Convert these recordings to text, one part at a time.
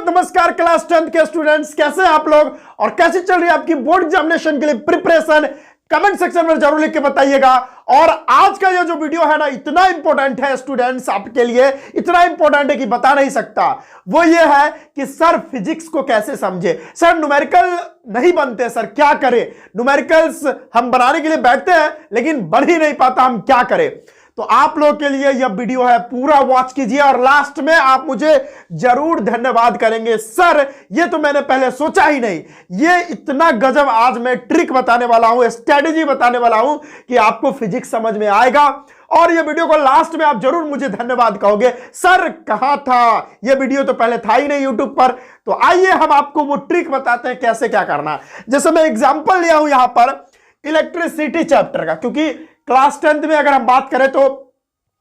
नमस्कार class 10th के students, कैसे हैं आप लोग और कैसी चल रही है आपकी बोर्ड एग्जामिनेशन के लिए प्रिपरेशन? कमेंट सेक्शन में जरूर लिख के बताइएगा। और आज का ये जो वीडियो है ना, इतना इंपॉर्टेंट है स्टूडेंट्स आपके लिए, इतना इंपॉर्टेंट है कि बता नहीं सकता। वो ये है कि सर फिजिक्स को कैसे समझे, सर न्यूमेरिकल नहीं बनते, सर क्या करें? न्यूमेरिकल्स हम बनाने के लिए बैठते हैं लेकिन बन ही नहीं पाता, हम क्या करें? तो आप लोग के लिए यह वीडियो है, पूरा वॉच कीजिए और लास्ट में आप मुझे जरूर धन्यवाद करेंगे। सर ये तो मैंने पहले सोचा ही नहीं, ये इतना गजब आज मैं ट्रिक बताने वाला हूं, स्ट्रेटेजी बताने वाला हूं कि आपको फिजिक्स समझ में आएगा। और ये वीडियो को लास्ट में आप जरूर मुझे धन्यवाद कहोगे। सर कहां था ये वीडियो, तो पहले था ही नहीं यूट्यूब पर। तो आइए हम आपको वो ट्रिक बताते हैं कैसे क्या करना है। जैसे मैं एग्जाम्पल लिया हूं यहां पर इलेक्ट्रिसिटी चैप्टर का, क्योंकि क्लास 10th में अगर हम बात करें तो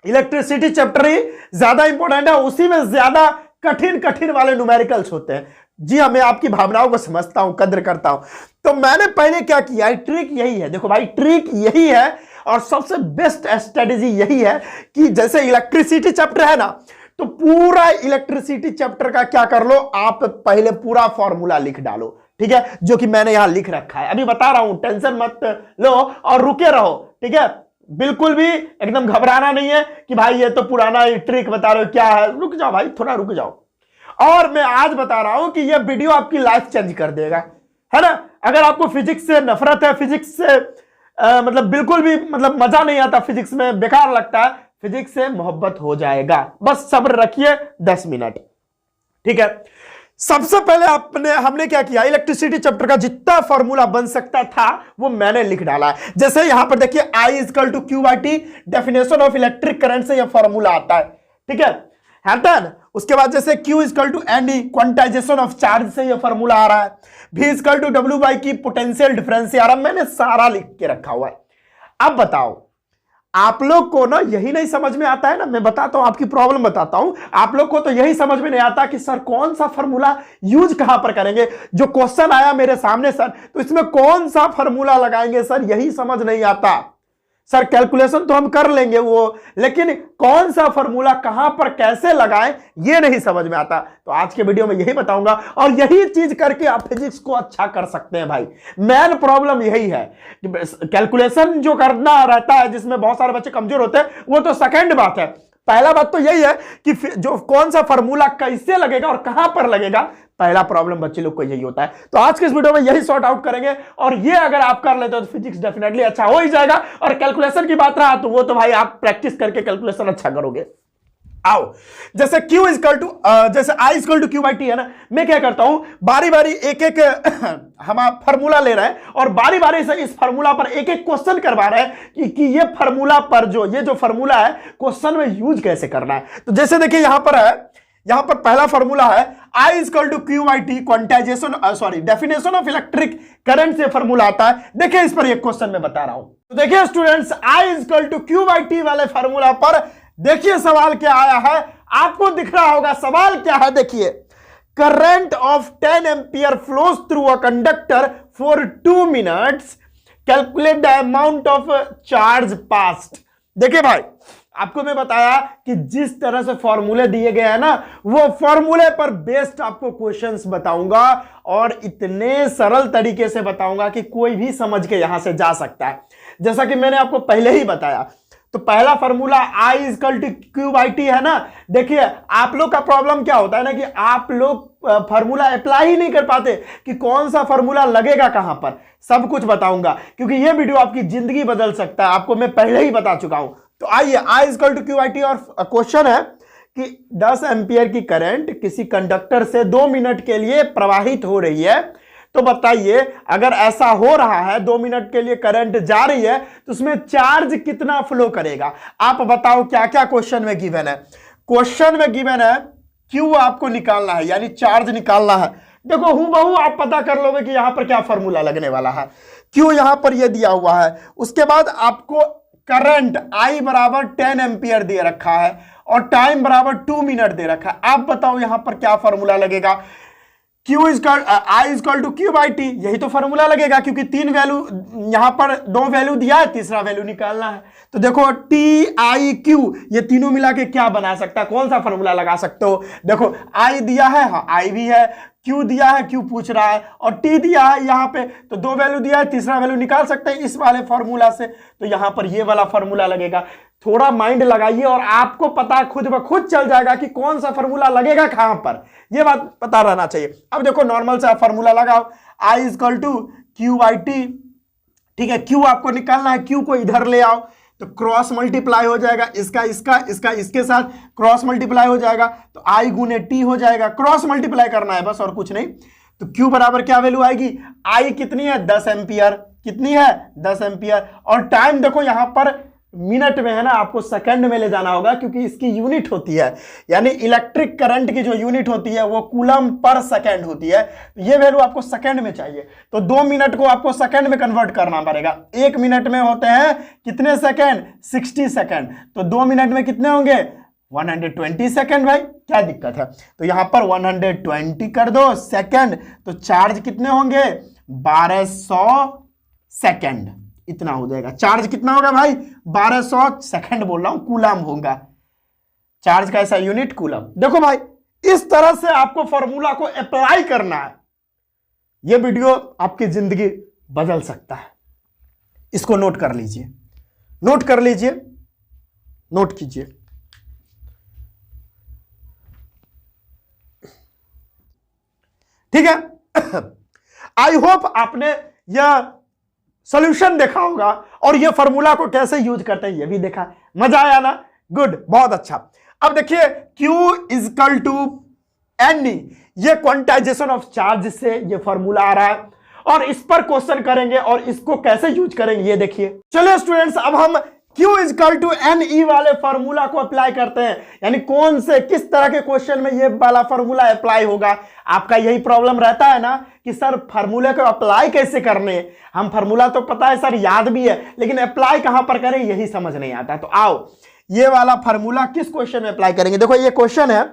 इलेक्ट्रिसिटी चैप्टर ही ज्यादा इंपॉर्टेंट है, उसी में ज्यादा कठिन कठिन वाले न्यूमेरिकल्स होते हैं। जी हाँ, मैं आपकी भावनाओं को समझता हूं, कद्र करता हूं। तो मैंने पहले क्या किया है, ट्रिक यही है। देखो भाई, ट्रिक यही है और सबसे बेस्ट स्ट्रेटेजी यही है कि जैसे इलेक्ट्रिसिटी चैप्टर है ना, तो पूरा इलेक्ट्रिसिटी चैप्टर का क्या कर लो, आप पहले पूरा फॉर्मूला लिख डालो, ठीक है, जो कि मैंने यहां लिख रखा है। अभी बता रहा हूं, टेंशन मत लो और रुके रहो, ठीक है? बिल्कुल भी एकदम घबराना नहीं है कि भाई ये तो पुराना ट्रिक बता रहे हो, क्या है? रुक जाओ भाई, थोड़ा रुक जाओ। और मैं आज बता रहा हूं कि ये वीडियो आपकी लाइफ चेंज कर देगा, है ना? अगर आपको फिजिक्स से नफरत है, फिजिक्स से मतलब बिल्कुल भी मतलब मजा नहीं आता, फिजिक्स में बेकार लगता है, फिजिक्स से मोहब्बत हो जाएगा। बस सब्र रखिए 10 मिनट, ठीक है? सबसे पहले हमने क्या किया, इलेक्ट्रिसिटी चैप्टर का जितना फॉर्मूला बन सकता था वो मैंने लिख डाला है। जैसे यहां पर देखिए, I = Q/T, definition of electric current से यह फॉर्मूला आता है, ठीक है? उसके बाद जैसे Q = NE, quantization of charge से यह फॉर्मूला आ रहा है। V = W/Q, पोटेंशियल डिफरेंस आ रहा है। मैंने सारा लिख के रखा हुआ है। अब बताओ, आप लोग को ना यही नहीं समझ में आता है ना, मैं बताता हूं, आपकी प्रॉब्लम बताता हूं। आप लोग को तो यही समझ में नहीं आता कि सर कौन सा फॉर्मूला यूज कहां पर करेंगे। जो क्वेश्चन आया मेरे सामने सर, तो इसमें कौन सा फॉर्मूला लगाएंगे सर, यही समझ नहीं आता। सर कैलकुलेशन तो हम कर लेंगे वो, लेकिन कौन सा फॉर्मूला कहां पर कैसे लगाएं ये नहीं समझ में आता। तो आज के वीडियो में यही बताऊंगा और यही चीज करके आप फिजिक्स को अच्छा कर सकते हैं भाई। मेन प्रॉब्लम यही है कि कैलकुलेशन जो करना रहता है, जिसमें बहुत सारे बच्चे कमजोर होते हैं, वो तो सेकंड बात है। पहला बात तो यही है कि जो कौन सा फॉर्मूला कैसे लगेगा और कहां पर लगेगा, पहला प्रॉब्लम बच्चे लोग को यही होता है। तो आज के इस वीडियो में यही सॉर्ट आउट करेंगे और ये अगर आप कर लेते हो तो फिजिक्स डेफिनेटली अच्छा हो ही जाएगा। और कैलकुलेशन की बात रहा तो वो तो भाई आप प्रैक्टिस करके कैलकुलेशन अच्छा करोगे। आओ, जैसे जैसे I = Q/T है ना, मैं क्या करता हूं, बारी बारी एक एक हम फार्मूला ले रहे हैं और बारी बारी से इस फार्मूला पर एक एक क्वेश्चन करवा रहे हैं कि ये फार्मूला पर ये जो फार्मूला है क्वेश्चन में यूज कैसे करना है। तो जैसे देखिए यहां पर है, यहां पर पहला फार्मूला है I = Q/T, quantization definition of electric current से फार्मूला आता है। देखिए इस पर एक क्वेश्चन मैं बता रहा हूं। तो देखिए स्टूडेंट्स, I = Q/T वाले फार्मूला पर देखिए सवाल क्या आया है, आपको दिख रहा होगा सवाल क्या है। देखिए, current of 10 ampere flows through a conductor for 2 minutes, calculate the amount of charge passed. देखिए भाई, आपको मैं बताया कि जिस तरह से फॉर्मूले दिए गए हैं ना, वो फॉर्मूले पर बेस्ड आपको क्वेश्चंस बताऊंगा और इतने सरल तरीके से बताऊंगा कि कोई भी समझ के यहां से जा सकता है। जैसा कि मैंने आपको पहले ही बताया, तो पहला फॉर्मूला I = Q/T है ना। देखिए आप लोग का प्रॉब्लम क्या होता है ना, कि आप लोग फॉर्मूला अप्लाई ही नहीं कर पाते कि कौन सा फॉर्मूला लगेगा कहां पर। सब कुछ बताऊंगा क्योंकि यह वीडियो आपकी जिंदगी बदल सकता है, आपको मैं पहले ही बता चुका हूं। तो आइए, I = Q/T और क्वेश्चन है कि 10 एम्पियर की करंट किसी कंडक्टर से 2 मिनट के लिए प्रवाहित हो रही है। तो बताइए, अगर ऐसा हो रहा है, 2 मिनट के लिए करंट जा रही है, तो उसमें चार्ज कितना फ्लो करेगा। आप बताओ क्या क्या क्वेश्चन में गिवन है। क्वेश्चन में गिवन है क्यू आपको निकालना है, यानी चार्ज निकालना है। देखो हूबहू आप पता कर लोगे कि यहां पर क्या फॉर्मूला लगने वाला है। क्यू यहां पर यह दिया हुआ है, उसके बाद आपको करंट I = 10 एम्पियर दे रखा है और टाइम = 2 मिनट दे रखा है। आप बताओ यहां पर क्या फॉर्मूला लगेगा। Q equal I equal to Q by T, यही तो फॉर्मूला लगेगा क्योंकि तीन वैल्यू यहां पर, दो वैल्यू दिया है, तीसरा वैल्यू निकालना है। तो देखो TIQ ये तीनों मिला के क्या बना सकता है, कौन सा फॉर्मूला लगा सकते हो? देखो I दिया है, हाँ I भी है, Q दिया है, Q पूछ रहा है, और T दिया है यहाँ पे, तो दो वैल्यू दिया है, तीसरा वैल्यू निकाल सकते हैं इस वाले फॉर्मूला से। तो यहां पर ये वाला फॉर्मूला लगेगा। थोड़ा माइंड लगाइए और आपको पता खुद ब खुद चल जाएगा कि कौन सा फॉर्मूला लगेगा कहां पर, ये बात पता रहना चाहिए। अब देखो नॉर्मल सा फॉर्मूला लगाओ, I equal to Q by T, ठीक है। Q आपको निकालना है, Q को इधर ले आओ तो क्रॉस मल्टीप्लाई हो जाएगा, इसका इसके साथ क्रॉस मल्टीप्लाई हो जाएगा, तो I गुने T हो जाएगा, क्रॉस मल्टीप्लाई करना है बस और कुछ नहीं। तो Q बराबर क्या वैल्यू आएगी, I कितनी है 10 एम्पियर, कितनी है 10 एम्पियर, और टाइम देखो यहां पर मिनट में है ना, आपको सेकंड में ले जाना होगा क्योंकि इसकी यूनिट होती है, यानी इलेक्ट्रिक करंट की जो यूनिट होती है वो कूलम पर सेकंड होती है। तो ये वैल्यू आपको सेकंड में चाहिए, तो 2 मिनट को आपको सेकंड में कन्वर्ट करना पड़ेगा। 1 मिनट में होते हैं कितने सेकंड, 60 सेकंड, तो 2 मिनट में कितने होंगे 120 सेकंड। भाई क्या दिक्कत है, तो यहां पर 120 कर दो सेकंड, तो चार्ज कितने होंगे 1200 सेकंड, इतना हो जाएगा। चार्ज कितना होगा भाई 1200 सेकंड बोल रहा हूं, कूलम होगा चार्ज का, ऐसा यूनिट कूलम। देखो भाई इस तरह से आपको फॉर्मूला को अप्लाई करना है, यह वीडियो आपकी जिंदगी बदल सकता है। इसको नोट कर लीजिए, नोट कर लीजिए, नोट कीजिए। ठीक है, आई होप आपने यह सॉल्यूशन देखा होगा और ये फॉर्मूला को कैसे यूज करते हैं ये भी देखा। मजा आया ना, गुड, बहुत अच्छा। अब देखिए Q इजकल टू NE, ये क्वांटाइजेशन ऑफ चार्ज से ये फॉर्मूला आ रहा है और इस पर क्वेश्चन करेंगे और इसको कैसे यूज करेंगे ये देखिए। चलिए स्टूडेंट्स, अब हम Q इजकल टू NE वाले फॉर्मूला को अप्लाई करते हैं, यानी कौन से किस तरह के क्वेश्चन में ये वाला फॉर्मूला अप्लाई होगा। आपका यही प्रॉब्लम रहता है ना कि सर फॉर्मूले को अप्लाई कैसे करने, हम फॉर्मूला तो पता है सर, याद भी है, लेकिन अप्लाई कहां पर करें यही समझ नहीं आता। तो आओ ये वाला फॉर्मूला किस क्वेश्चन में अप्लाई करेंगे। देखो ये क्वेश्चन है,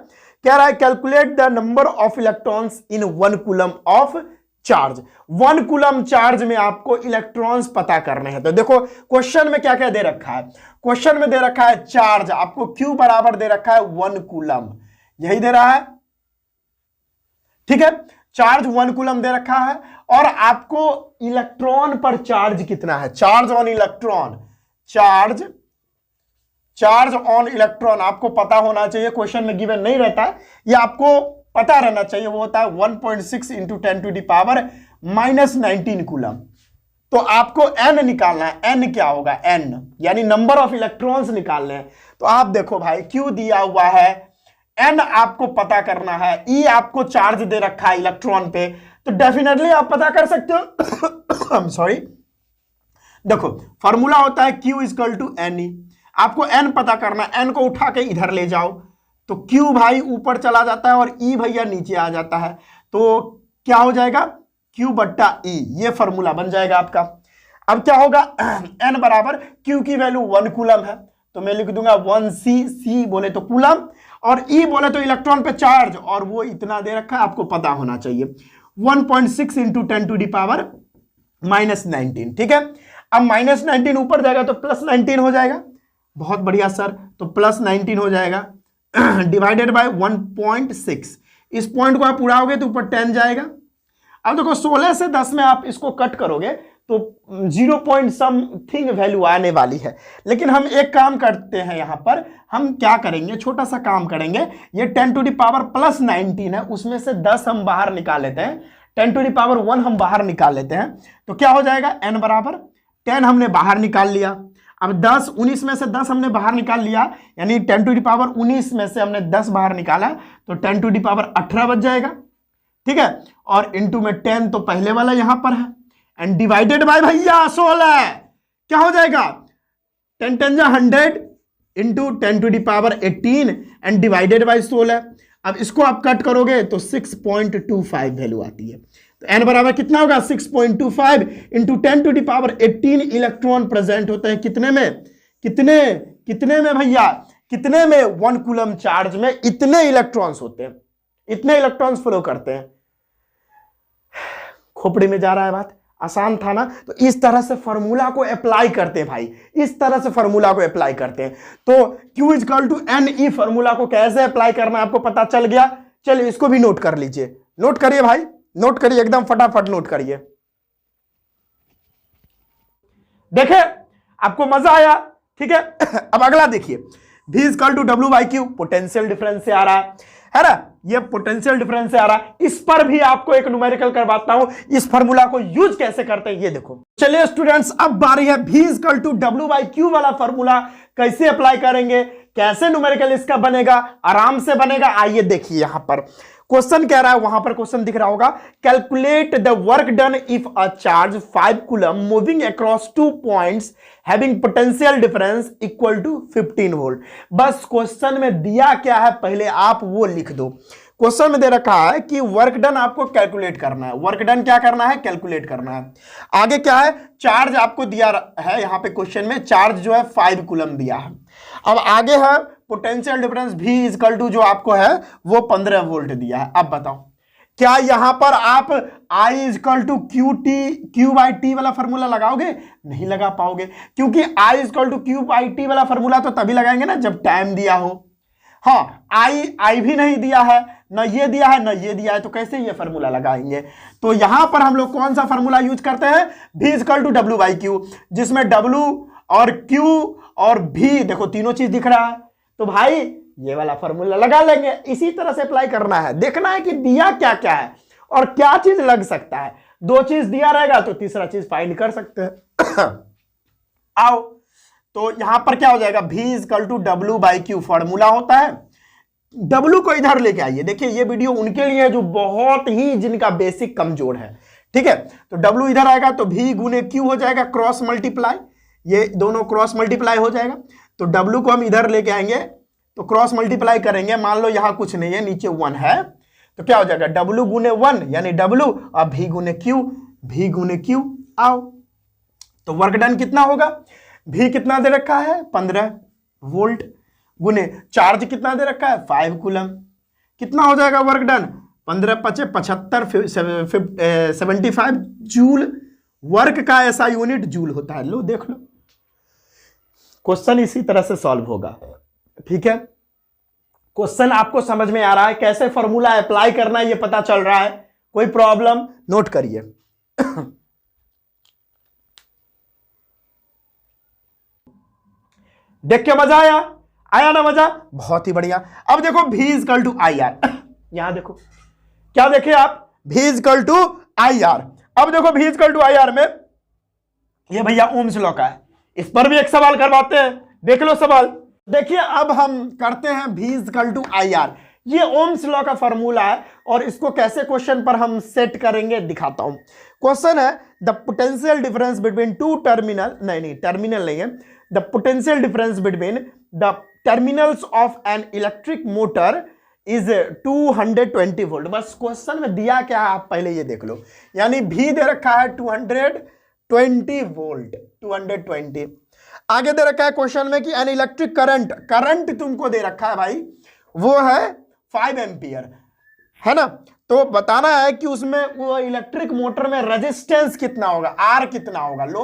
कह रहा है calculate the number of electrons in 1 coulomb of charge. 1 coulomb charge में आपको इलेक्ट्रॉन्स पता करने हैं। तो देखो क्वेश्चन में क्या क्या दे रखा है, क्वेश्चन में दे रखा है चार्ज, आपको Q बराबर दे रखा है 1 कूलम, यही दे रहा है, ठीक है। चार्ज 1 कूलम दे रखा है और आपको इलेक्ट्रॉन पर चार्ज कितना है, charge on electron, charge on electron आपको पता होना चाहिए, क्वेश्चन में गिवन नहीं रहता है, ये आपको पता रहना चाहिए। वो होता है 1.6 into 10 to the power -19 coulomb. तो आपको n निकालना है, n क्या होगा, n यानी नंबर ऑफ इलेक्ट्रॉन्स निकालने हैं। तो आप देखो भाई Q दिया हुआ है, n आपको पता करना है, E आपको चार्ज दे रखा है इलेक्ट्रॉन पे, तो डेफिनेटली आप पता कर सकते हो। I'm sorry, देखो फॉर्मूला होता है Q इजकल टू NE, आपको n पता करना है, n को उठा के इधर ले जाओ तो Q भाई ऊपर चला जाता है और E भैया नीचे आ जाता है, तो क्या हो जाएगा Q बट्टा E, ये फॉर्मूला बन जाएगा आपका। अब क्या होगा, n बराबर Q की वैल्यू 1 कूलम है तो मैं लिख दूंगा 1C, C बोले तो कूलम और E बोले तो इलेक्ट्रॉन पे चार्ज, और वो इतना दे रखा है आपको पता होना चाहिए 1.6 इंटू 10 टू द पावर -19, ठीक है। अब -19 ऊपर जाएगा तो +19 हो जाएगा, बहुत बढ़िया सर, तो +19 हो जाएगा डिवाइडेड बाय 1.6, इस पॉइंट को आप उड़ाओगे तो ऊपर 10 जाएगा। अब देखो 16 से 10 में आप इसको कट करोगे तो 0 पॉइंट समथिंग वैल्यू आने वाली है, लेकिन हम एक काम करते हैं, यहां पर हम क्या करेंगे, छोटा सा काम करेंगे, ये 10 टू द पावर +19 है, उसमें से 10 हम बाहर निकाल लेते हैं, 10 टू द पावर 1 हम बाहर निकाल लेते हैं, तो क्या हो जाएगा n बराबर 10 हमने बाहर निकाल लिया। अब 10 19 में से 10 हमने बाहर निकाल लिया, यानी 10 टू द पावर 19 में से हमने 10 बाहर निकाला तो 10 टू द पावर 18 बच जाएगा, ठीक है। और इंटू में 10 तो पहले वाला यहां पर है, एंड डिवाइडेड बाय भैया 16, क्या हो जाएगा 10 10 जा 100 into 10 to the power 18 and divided by 16। अब इसको आप कट करोगे तो 6.25 वैल्यू आती है, तो n बराबर कितना होगा 6.25 into 10 to the power 18 electron present होते हैं कितने में, कितने में भैया, कितने में 1 कूलम चार्ज में इतने इलेक्ट्रॉन्स होते हैं, इतने इलेक्ट्रॉन्स फ्लो करते हैं, खोपड़ी में जा रहा है बात, आसान था ना। तो इस तरह से फॉर्मूला को अप्लाई करते हैं भाई, इस तरह से फॉर्मूला को अप्लाई करते हैं। तो Q equal to NE formula को कैसे अप्लाई करना है आपको पता चल गया। चलिए इसको भी नोट कर लीजिए, नोट करिए भाई, नोट करिए, एकदम फटाफट नोट करिए। देखे आपको मजा आया, ठीक है। अब अगला देखिए, V equal to W/Q potential difference से आ रहा है ना, ये पोटेंशियल डिफरेंस से आ रहा है। इस पर भी आपको एक न्यूमेरिकल करवाता हूं, इस फार्मूला को यूज कैसे करते हैं ये देखो। चलिए स्टूडेंट्स, अब बारी है V इक्वल टू W/Q वाला फार्मूला कैसे अप्लाई करेंगे, कैसे न्यूमेरिकल इसका बनेगा, आराम से बनेगा। आइए देखिए, यहां पर क्वेश्चन कह रहा है, वहां पर क्वेश्चन दिख रहा होगा, calculate the work done if a charge 5 coulomb moving across 2 points having potential difference equal to 15 volt. बस क्वेश्चन में दिया क्या है पहले आप वो लिख दो। क्वेश्चन में दे रखा है कि वर्क डन आपको कैलकुलेट करना है, वर्क डन क्या करना है, कैलकुलेट करना है। आगे क्या है, चार्ज आपको दिया है, यहां पे क्वेश्चन में चार्ज जो है 5 कूलम दिया है। अब आगे है potential difference V equal to जो आपको है वो 15 वोल्ट दिया है। अब बताओ क्या यहां पर आप I इक्वल टू Q/T वाला फॉर्मूला लगाओगे, नहीं लगा पाओगे, क्योंकि I इक्वल टू Q/T वाला फॉर्मूला तो तभी लगाएंगे ना जब टाइम दिया हो। हाँ, I भी नहीं दिया है, ना ये दिया है, ना ये दिया है, तो कैसे ये फॉर्मूला लगाएंगे। तो यहां पर हम लोग कौन सा फॉर्मूला यूज करते हैं, V इक्वल टू W/Q, जिसमें W और Q और V देखो तीनों चीज दिख रहा है, तो भाई ये वाला फॉर्मूला लगा लेंगे। इसी तरह से अप्लाई करना है, देखना है कि दिया क्या क्या है और क्या चीज लग सकता है। 2 चीज दिया रहेगा तो तीसरा चीज फाइंड कर सकते हैं। आओ, तो यहां पर क्या हो जाएगा, V equal to W/Q formula होता है। W को इधर लेके आइए, देखिए ये वीडियो उनके लिए है जो बहुत ही जिनका बेसिक कमजोर है, ठीक है। तो W इधर आएगा तो V गुने Q हो जाएगा, क्रॉस मल्टीप्लाई, ये दोनों क्रॉस मल्टीप्लाई हो जाएगा। तो W को हम इधर लेके आएंगे तो क्रॉस मल्टीप्लाई करेंगे, मान लो यहां कुछ नहीं है, नीचे 1 है, तो क्या हो जाएगा W गुने 1 यानी W, और V गुने Q, V गुने Q। आओ, तो वर्क डन कितना होगा, V कितना दे रखा है 15 वोल्ट, गुने चार्ज कितना दे रखा है 5 कूलम, कितना हो जाएगा वर्क डन 15 × 5 = 75 जूल। वर्क का ऐसा यूनिट जूल होता है। लो देख लो, क्वेश्चन इसी तरह से सॉल्व होगा, ठीक है। क्वेश्चन आपको समझ में आ रहा है, कैसे फॉर्मूला अप्लाई करना है ये पता चल रहा है, कोई प्रॉब्लम, नोट करिए। देख के मजा आया, आया ना मजा, बहुत ही बढ़िया। अब देखो V इक्वल टू IR, यहां देखो क्या देखे आप, V इक्वल टू IR। अब देखो V इक्वल टू IR में ये भैया ओम्स लॉ का है, इस पर भी एक सवाल करवाते हैं, देख लो सवाल। देखिए अब हम करते हैं V इक्वल टू IR, ये ओम्स लॉ का फॉर्मूला है और इसको कैसे क्वेश्चन पर हम सेट करेंगे दिखाता हूं। क्वेश्चन है the potential difference between 2 terminal, नहीं टर्मिनल नहीं है, the potential difference between the terminals of an electric motor is 220 volt. बस क्वेश्चन में दिया क्या है आप पहले ये देख लो, यानी V दे रखा है 220 वोल्ट, 220। आगे दे रखा है क्वेश्चन में कि एन इलेक्ट्रिक करंट तुमको दे रखा है भाई, वो है 5 एम्पियर, है ना। तो बताना है कि उसमें वो इलेक्ट्रिक मोटर में रेजिस्टेंस कितना होगा, R कितना होगा। लो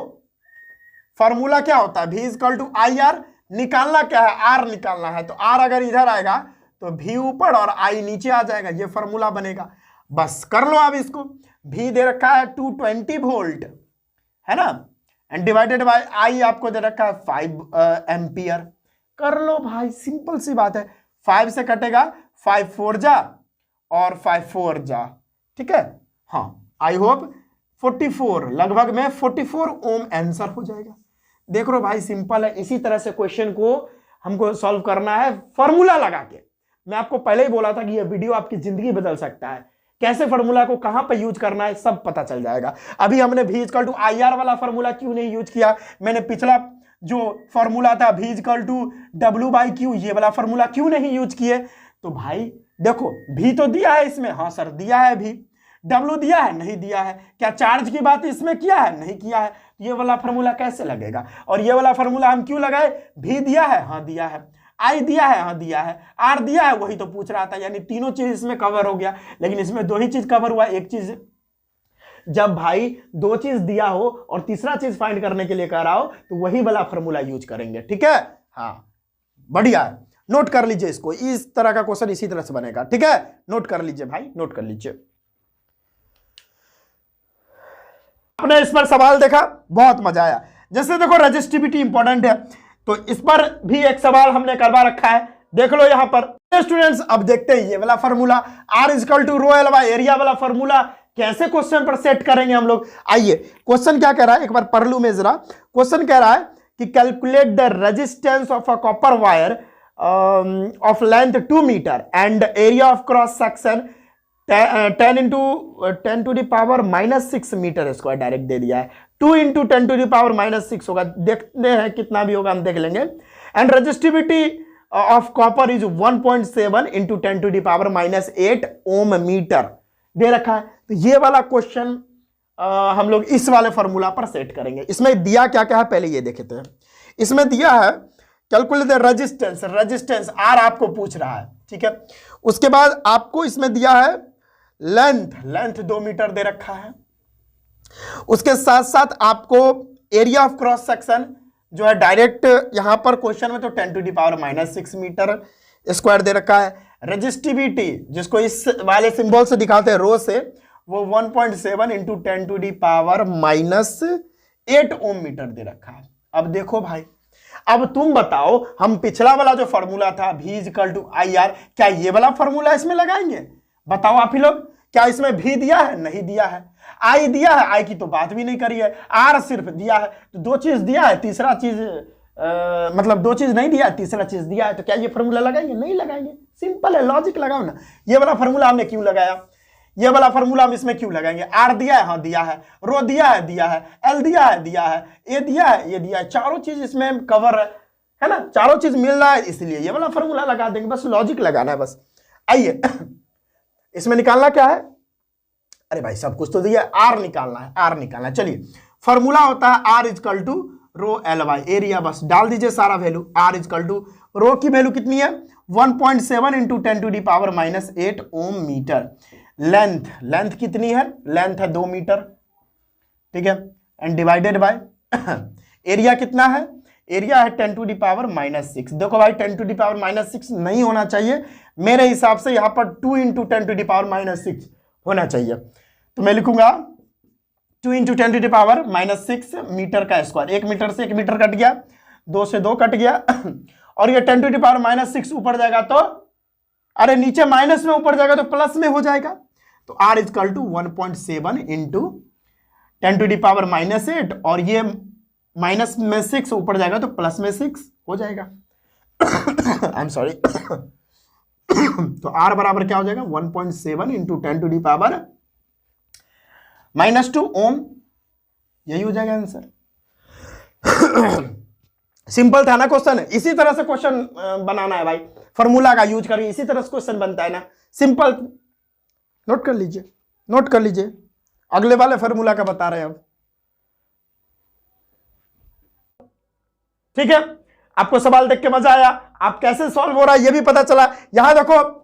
फॉर्मूला क्या होता है, V इक्वल टू IR, निकालना क्या है, R निकालना है। तो R अगर इधर आएगा तो V ऊपर और I नीचे आ जाएगा, ये फॉर्मूला बनेगा। बस कर लो आप इसको, V दे रखा है 220 वोल्ट, है ना, एंड डिवाइडेड बाय I आपको दे रखा है 5 एम्पियर। कर लो भाई, सिंपल सी बात है, 5 से कटेगा 5 4 जा और 5 4 जा, ठीक है। हाँ, आई होप 44, लगभग में 44 ओम आंसर हो जाएगा। देख लो भाई, सिंपल है। इसी तरह से क्वेश्चन को हमको सॉल्व करना है फॉर्मूला लगा के। मैं आपको पहले ही बोला था कि यह वीडियो आपकी जिंदगी बदल सकता है, कैसे फॉर्मूला को कहां पर यूज करना है सब पता चल जाएगा। अभी हमने V इक्वल टू IR वाला फॉर्मूला क्यों नहीं यूज किया, मैंने पिछला जो फॉर्मूला था V इक्वल टू W/Q, ये वाला फॉर्मूला क्यों नहीं यूज किए। तो भाई देखो, V तो दिया है इसमें, हाँ सर दिया है V, W दिया है, नहीं दिया है, क्या चार्ज की बात इसमें किया है, नहीं किया है, ये वाला फॉर्मूला कैसे लगेगा। और ये वाला फॉर्मूला हम क्यों लगाए, V दिया है, हाँ दिया है, I दिया है, हाँ दिया है, R दिया है, वही तो पूछ रहा था, यानी तीनों चीज इसमें कवर हो गया। लेकिन इसमें 2 ही चीज कवर हुआ, एक चीज जब भाई दो चीज दिया हो और तीसरा चीज फाइंड करने के लिए कह रहा हो तो वही वाला फॉर्मूला यूज करेंगे, ठीक है। हाँ बढ़िया है, नोट कर लीजिए इसको, इस तरह का क्वेश्चन इसी तरह से बनेगा, ठीक है। नोट कर लीजिए भाई, नोट कर लीजिए। आपने इस पर सवाल देखा, बहुत मजा आया। जैसे देखो रेजिस्टिविटी इंपॉर्टेंट है, तो इस पर भी एक सवाल हमने करवा रखा है, देख लो यहां पर स्टूडेंट्स। अब देखते हैं ये वाला formula R equal to rho L by area वाला फॉर्मूला कैसे क्वेश्चन पर सेट करेंगे हम लोग। आइए क्वेश्चन क्या कह रहा है, एक बार पढ़ लूं मैं जरा। क्वेश्चन कह रहा है कि calculate the resistance of a copper wire of length 2 meter and area of cross section 10 to the power -6 meter square direct दे दिया है। 2 इंटू 10 टू द पावर -6 होगा, देखते हैं कितना भी होगा, हम देख लेंगे। And resistivity of copper is 1.7 into 10 to the power -8 ohm meter दे रखा है। तो ये वाला क्वेश्चन हम लोग इस वाले फॉर्मूला पर सेट करेंगे। इसमें दिया क्या क्या है पहले ये देखते हैं। इसमें दिया है calculate the resistance, resistance R आपको पूछ रहा है, ठीक है। उसके बाद आपको इसमें दिया है लेंथ, लेंथ 2 मीटर दे रखा है। उसके साथ साथ आपको एरिया ऑफ क्रॉस सेक्शन जो है डायरेक्ट यहां पर क्वेश्चन में तो 10 to the power -6 meter square दे रखा है। रेजिस्टिविटी जिसको इस वाले सिंबल से दिखाते हैं रो से, वो 1.7 into 10 to the power -8 ohm meter दे रखा है। अब देखो भाई, अब तुम बताओ, हम पिछला वाला जो फॉर्मूला था V इक्वल टू IR, क्या ये वाला फॉर्मूला इसमें लगाएंगे? बताओ आप ही लोग, क्या इसमें V दिया है? नहीं दिया है। I दिया है, I की तो बात भी नहीं करी है। R सिर्फ दिया है, तो दो चीज दिया है, तीसरा चीज मतलब दो चीज नहीं दिया है, तीसरा चीज दिया है, तो क्या ये फॉर्मूला लगाएंगे? नहीं लगाएंगे। सिंपल है, लॉजिक लगाओ ना। ये वाला फॉर्मूला हमने क्यों लगाया, ये वाला फॉर्मूला हम इसमें क्यों लगाएंगे? R दिया है, हाँ दिया है। रो दिया है, दिया है। L दिया है, दिया है। A दिया है, ये दिया है। चारों चीज इसमें कवर है ना, चारों चीज मिल रहा है, इसलिए ये वाला फॉर्मूला लगा देंगे। बस लॉजिक लगाना है बस। आइए इसमें निकालना क्या है? अरे भाई सब कुछ तो दिया है, R निकालना है, R निकालना है। चलिए फॉर्मूला होता है R equal to rho L by area, बस डाल दीजिए सारा value. R equal to rho की वैल्यू कितनी है? 1.7 into 10 to the power -8 ohm metre. Length, length कितनी है? लेंथ है 2 मीटर, ठीक है। एंड डिवाइडेड बाय एरिया कितना है? एरिया है 10 टू द पावर -6। देखो भाई 10 टू द पावर -6 नहीं होना चाहिए मेरे हिसाब से, यहां पर 2 इंटू 10 टू द पावर -6 होना चाहिए। तो मैं लिखूंगा 2 into 10 to the power -6 metre का स्क्वायर। 1 मीटर से 1 मीटर कट गया, 2 से 2 कट गया और ये 10 टू द पावर -6 ऊपर जाएगा तो, अरे नीचे माइनस में ऊपर जाएगा तो प्लस में हो जाएगा। तो R equal to 1.7 into 10 to the power -8 और ये माइनस में 6 ऊपर जाएगा तो प्लस में 6 हो जाएगा। I am sorry. तो R बराबर क्या हो जाएगा? 1.7 इंटू 10 टू द पावर -2 ओम, यही हो जाएगा आंसर। सिंपल था ना क्वेश्चन, इसी तरह से क्वेश्चन बनाना है भाई, फॉर्मूला का यूज करके इसी तरह से क्वेश्चन बनता है ना, सिंपल। नोट कर लीजिए, नोट कर लीजिए, अगले वाले फॉर्मूला का बता रहे हैं अब, ठीक है। आपको सवाल देख के मजा आया, आप कैसे सॉल्व हो रहा है ये भी पता चला। यहां देखो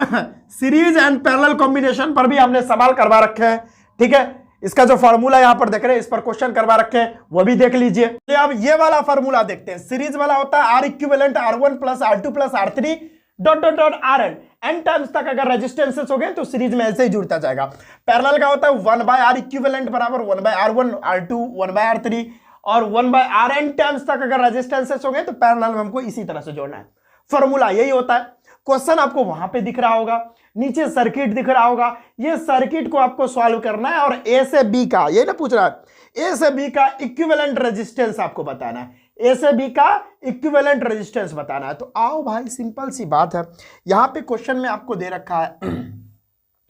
सीरीज एंड पैरेलल कॉम्बिनेशन पर भी हमने सवाल करवा रखे हैं, ठीक है। इसका जो फॉर्मूला यहां पर देख रहे हैं, इस पर क्वेश्चन करवा रखे हैं, वो भी देख लीजिए। अब ये वाला फॉर्मूला देखते हैं। सीरीज वाला होता है R equivalent R1 plus R2 plus R3 dot dot dot Rn, n times तक अगर रेजिस्टेंसेस हो गए तो सीरीज में ऐसे ही जुड़ता जाएगा। पैरेलल का होता है 1/R इक्विवेलेंट बराबर 1/R1 R2 1/R3 और 1/Rn टाइम्स तक अगर रेजिस्टेंसेस हो गए तो पैरेलल में हमको इसी तरह से जोड़ना है। फॉर्मूला यही होता है। क्वेश्चन आपको वहां पे दिख रहा होगा, नीचे सर्किट दिख रहा होगा, ये सर्किट को आपको सॉल्व करना है और ए से बी का, ये ना पूछ रहा है, ए से बी का इक्विवेलेंट रेजिस्टेंस आपको बताना है, ए से बी का इक्विवेलेंट रेजिस्टेंस बताना है। तो आओ भाई, सिंपल सी बात है। यहां पे क्वेश्चन में आपको दे रखा है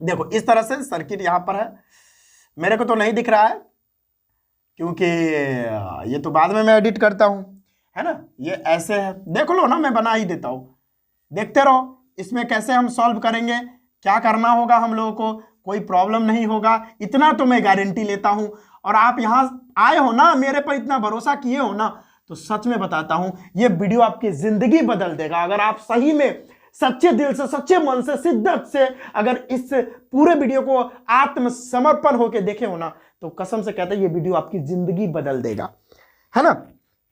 देखो इस तरह से सर्किट यहां पर है, मेरे को तो नहीं दिख रहा है क्योंकि ये तो बाद में मैं एडिट करता हूं, है ना। ये ऐसे है, देख लो ना, मैं बना ही देता हूं, देखते रहो। इसमें कैसे हम सॉल्व करेंगे, क्या करना होगा हम लोगों को, कोई प्रॉब्लम नहीं होगा, इतना तो मैं गारंटी लेता हूं। और आप यहां आए हो ना, मेरे पर इतना भरोसा किए हो ना, तो सच में बताता हूं ये वीडियो आपकी जिंदगी बदल देगा। अगर आप सही में सच्चे दिल से, सच्चे मन से, शिद्दत से अगर इस पूरे वीडियो को आत्मसमर्पण होकर देखे हो ना, तो कसम से कहते हैं ये वीडियो आपकी जिंदगी बदल देगा, है ना।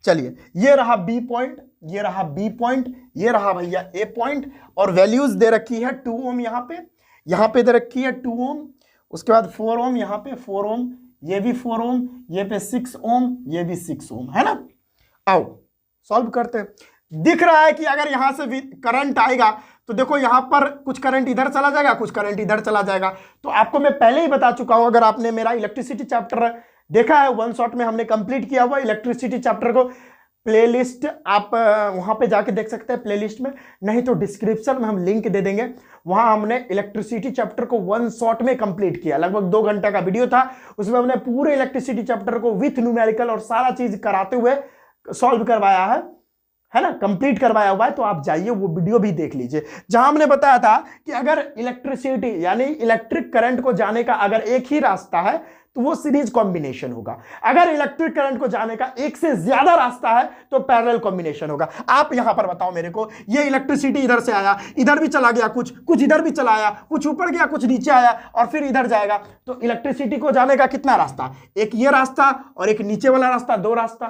चलिए, ये रहा बी पॉइंट, ये रहा बी पॉइंट, ये रहा भैया ए पॉइंट, और वैल्यूज दे रखी है 2 ओम, यहां पे दे रखी है 2 ओम, उसके बाद 4 ओम, यहां पे 4 ओम, ये भी 4 ओम, ये पे 6 ओम, ये भी 6 ओम, है ना। आओ सॉल्व करते हैं। दिख रहा है कि अगर यहां से करंट आएगा तो देखो यहां पर कुछ करंट इधर चला जाएगा, कुछ करंट इधर चला जाएगा। तो आपको मैं पहले ही बता चुका हूं, अगर आपने मेरा इलेक्ट्रिसिटी चैप्टर देखा है, वन शॉट में हमने कंप्लीट किया हुआ इलेक्ट्रिसिटी चैप्टर को, प्लेलिस्ट आप वहां पे जाके देख सकते हैं प्लेलिस्ट में, नहीं तो डिस्क्रिप्शन में हम लिंक दे देंगे। वहां हमने इलेक्ट्रिसिटी चैप्टर को वन शॉट में कंप्लीट किया, लगभग 2 घंटे का वीडियो था, उसमें हमने पूरे इलेक्ट्रिसिटी चैप्टर को विथ न्यूमेरिकल और सारा चीज कराते हुए सॉल्व करवाया है ना, कंप्लीट करवाया हुआ है। तो आप जाइए वो वीडियो भी देख लीजिए, जहां हमने बताया था कि अगर इलेक्ट्रिसिटी यानी इलेक्ट्रिक करंट को जाने का अगर एक ही रास्ता है तो वो सीरीज कॉम्बिनेशन होगा, अगर इलेक्ट्रिक करंट को जाने का एक से ज्यादा रास्ता है तो पैरेलल कॉम्बिनेशन होगा। आप यहां पर बताओ मेरे को, ये इलेक्ट्रिसिटी इधर से आया, इधर भी चला गया, कुछ इधर भी चला आया, कुछ ऊपर गया, कुछ नीचे आया और फिर इधर जाएगा, तो इलेक्ट्रिसिटी को जाने का कितना रास्ता, एक ये रास्ता और एक नीचे वाला रास्ता, 2 रास्ता,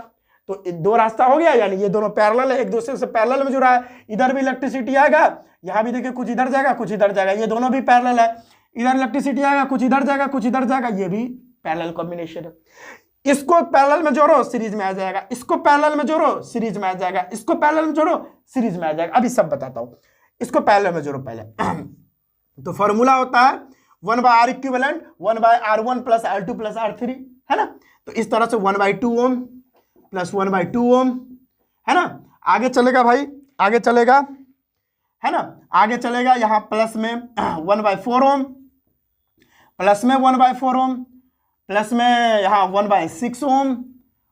तो 2 रास्ता हो गया, यानी ये दोनों पैरेलल है, एक दूसरे से पैरेलल में जुड़ा है। इधर भी इलेक्ट्रिसिटी आएगा, यहां भी देखिए कुछ इधर जाएगा, कुछ इधर जाएगा, ये दोनों भी पैरेलल है। इधर इलेक्ट्रिसिटी आएगा, कुछ इधर जाएगा, कुछ इधर जाएगा, ये भी पैरेलल कॉम्बिनेशन है। इसको पैरेलल में जोड़ो, सीरीज में आ जाएगा, इसको पैरेलल में जोड़ो, सीरीज में आ जाएगा, इसको पैरेलल में जोड़ो, सीरीज में आ जाएगा। अभी सब बताता हूं, इसको पैरेलल में जोड़ो पहले। तो फॉर्मूला होता है 1/R equivalent 1/R1 plus R2 plus R3, है ना। तो इस तरह से 1/2 ओम प्लस 1/2 ओम, है ना। आगे चलेगा भाई, आगे चलेगा, है ना, आगे चलेगा यहां प्लस में 1/4 ओम, प्लस में 1/4 ओम, प्लस में यहां 1/6 ओम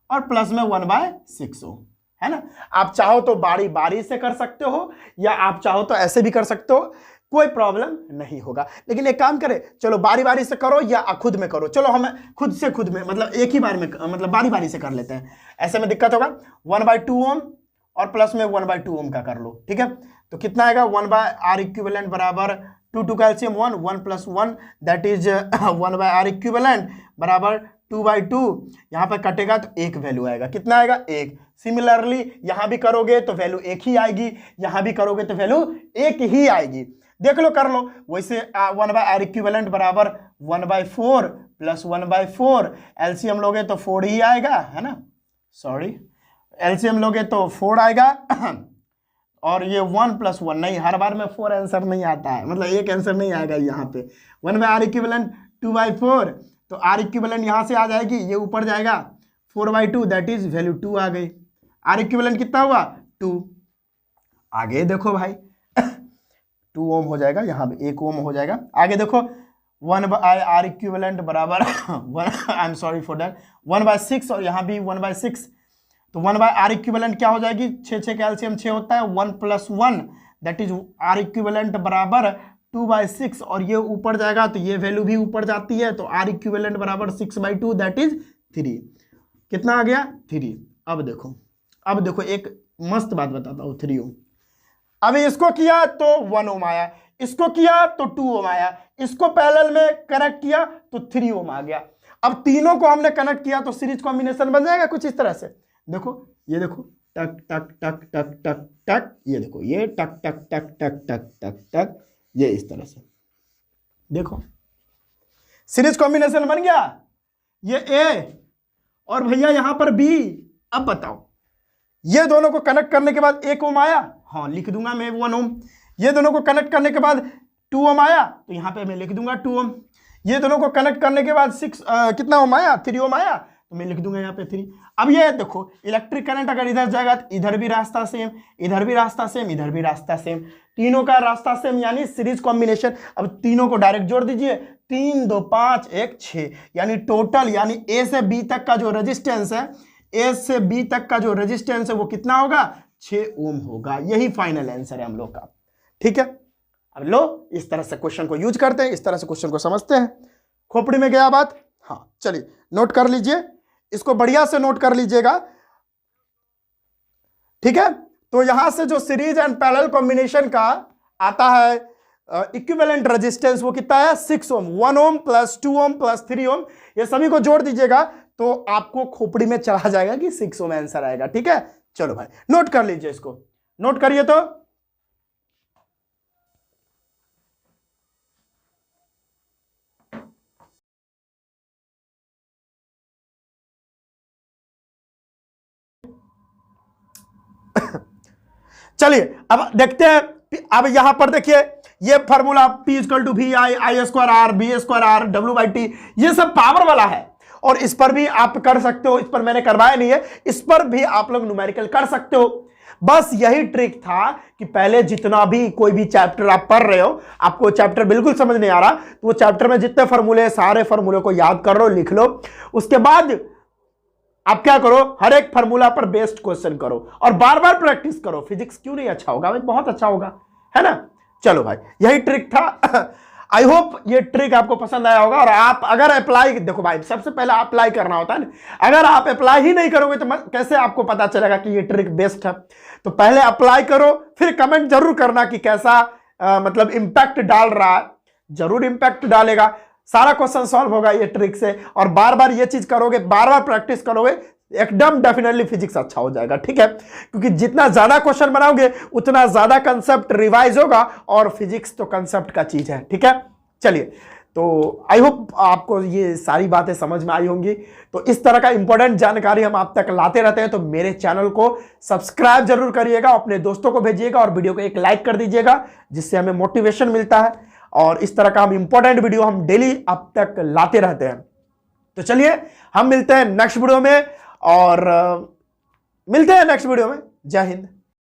और प्लस में 1/6 ओम, है ना। आप चाहो तो बारी बारी से कर सकते हो या आप चाहो तो ऐसे भी कर सकते हो, कोई प्रॉब्लम नहीं होगा। लेकिन एक काम करें, चलो बारी बारी से करो या खुद में करो, चलो हम खुद में मतलब एक ही बार में मतलब बारी बारी से कर लेते हैं, ऐसे में दिक्कत होगा। 1/2 ओम और प्लस में 1/2 ओम का कर लो, ठीक है। तो कितना आएगा, 1/R इक्विवेलेंट बराबर 2 calcium 1 plus 1 that is 1/R equivalent बराबर 2/2, यहां पर कटेगा तो एक वैल्यू आएगा, कितना आएगा, 1। सिमिलरली यहां भी करोगे तो वैल्यू 1 ही आएगी, यहां भी करोगे तो वैल्यू 1 ही आएगी, देख लो कर लो। वैसे 1/R इक्विवेलेंट बराबर 1/4 प्लस 1/4, एलसीएम लोगे तो 4 ही आएगा, है ना, सॉरी एलसीएम लोगे तो 4 आएगा और ये 1 प्लस 1 नहीं, हर बार में 4 आंसर नहीं आता है, मतलब एक आंसर नहीं आएगा यहाँ पे। 1/R इक्विवेलेंट 2/4, तो R इक्विवेलेंट यहाँ से आ जाएगी, ये ऊपर जाएगा 4/2 दैट इज वैल्यू 2 आ गई। R इक्विवेलेंट कितना हुआ, 2। आगे देखो भाई 2 ओम हो जाएगा, यहाँ पे 1 ओम हो जाएगा। आगे देखो 1/R इक्विवेलेंट बराबर 1/6 और यहाँ भी 1/6, तो 1/R इक्विवेलेंट क्या हो जाएगी, 6 कैल्शियम 6 होता है, 1 plus 1 that is R equivalent बराबर 2/6 और ये ऊपर जाएगा तो ये वैल्यू भी ऊपर जाती है, तो R इक्विवेलेंट बराबर 6/2 दैट इज 3। कितना आ गया, 3। अब देखो एक मस्त बात बताता हूँ, 3 ओम। अभी इसको किया तो 1 ओम आया, इसको किया तो 2 ओम आया, इसको पैरेलल में कनेक्ट किया तो 3 ओम आ गया। अब तीनों को हमने कनेक्ट किया तो सीरीज कॉम्बिनेशन बन जाएगा कुछ इस तरह से। देखो ये देखो टक टक टक टक टक टक, ये देखो ये टक टक टक टक टक टक टक, ये इस तरह से देखो सीरीज कॉम्बिनेशन बन गया। ये ए और भैया यहां पर बी। अब बताओ ये दोनों को कनेक्ट करने के बाद 1 ओम आया, हाँ लिख दूंगा मैं 1 ओम। ये दोनों को कनेक्ट करने के बाद 2 ओम आया तो यहां पे मैं लिख दूंगा 2 ओम। ये दोनों को कनेक्ट करने के बाद कितना ओम आया, 3 ओम आया, तो मैं लिख दूंगा यहाँ पे 3। अब ये देखो इलेक्ट्रिक करंट अगर इधर जाएगा तो इधर भी रास्ता सेम, इधर भी रास्ता सेम, इधर भी रास्ता सेम, तीनों का रास्ता सेम यानी सीरीज कॉम्बिनेशन। अब तीनों को डायरेक्ट जोड़ दीजिए, 3 2 5 1 6, यानी टोटल यानी ए से बी तक का जो रेजिस्टेंस है, ए से बी तक का जो रेजिस्टेंस है वो कितना होगा, 6 ओम होगा। यही फाइनल आंसर है हम लोग का, ठीक है। अब लो इस तरह से क्वेश्चन को यूज करते हैं, इस तरह से क्वेश्चन को समझते हैं। खोपड़ी में गया बात, हाँ चलिए नोट कर लीजिए, इसको बढ़िया से नोट कर लीजिएगा, ठीक है। तो यहां से जो सीरीज एंड पैरेलल कॉम्बिनेशन का आता है इक्विवेलेंट रेजिस्टेंस, वो कितना है 6 ओम। 1 ओम प्लस 2 ओम प्लस 3 ओम, ये सभी को जोड़ दीजिएगा तो आपको खोपड़ी में चला जाएगा कि 6 ओम आंसर आएगा। ठीक है, चलो भाई नोट कर लीजिए, इसको नोट करिए। तो चलिए अब देखते हैं। अब यहां पर देखिए ये formula P equal to V I I square R V square R W by T, ये सब पावर वाला है और इस पर भी आप कर सकते हो। इस पर मैंने करवाया नहीं है, इस पर भी आप लोग न्यूमेरिकल कर सकते हो। बस यही ट्रिक था कि पहले जितना भी कोई भी चैप्टर आप पढ़ रहे हो, आपको चैप्टर बिल्कुल समझ नहीं आ रहा तो वो चैप्टर में जितने फॉर्मूले, सारे फॉर्मूले को याद कर लो, लिख लो। उसके बाद आप क्या करो, हर एक फार्मूला पर बेस्ड क्वेश्चन करो और बार बार प्रैक्टिस करो। फिजिक्स क्यों नहीं अच्छा होगा भाई, बहुत अच्छा होगा, है ना। चलो भाई यही ट्रिक था। आई होप ये ट्रिक आपको पसंद आया होगा। और आप अगर अप्लाई, देखो भाई सबसे पहले अप्लाई करना होता है ना, अगर आप अप्लाई ही नहीं करोगे तो कैसे आपको पता चलेगा कि ये ट्रिक बेस्ट है। तो पहले अप्लाई करो, फिर कमेंट जरूर करना कि कैसा मतलब इंपैक्ट डाल रहा है। जरूर इंपैक्ट डालेगा, सारा क्वेश्चन सॉल्व होगा ये ट्रिक से। और बार बार ये चीज करोगे, बार बार प्रैक्टिस करोगे, एकदम डेफिनेटली फिजिक्स अच्छा हो जाएगा। ठीक है, क्योंकि जितना ज्यादा क्वेश्चन बनाओगे उतना ज्यादा कंसेप्ट रिवाइज होगा और फिजिक्स तो कंसेप्ट का चीज है। ठीक है, चलिए तो आई होप आपको ये सारी बातें समझ में आई होंगी। तो इस तरह का इंपॉर्टेंट जानकारी हम आप तक लाते रहते हैं, तो मेरे चैनल को सब्सक्राइब जरूर करिएगा, अपने दोस्तों को भेजिएगा और वीडियो को एक लाइक कर दीजिएगा, जिससे हमें मोटिवेशन मिलता है। और इस तरह का हम इंपॉर्टेंट वीडियो हम डेली आप तक लाते रहते हैं। तो चलिए हम मिलते हैं नेक्स्ट वीडियो में, और मिलते हैं नेक्स्ट वीडियो में। जय हिंद।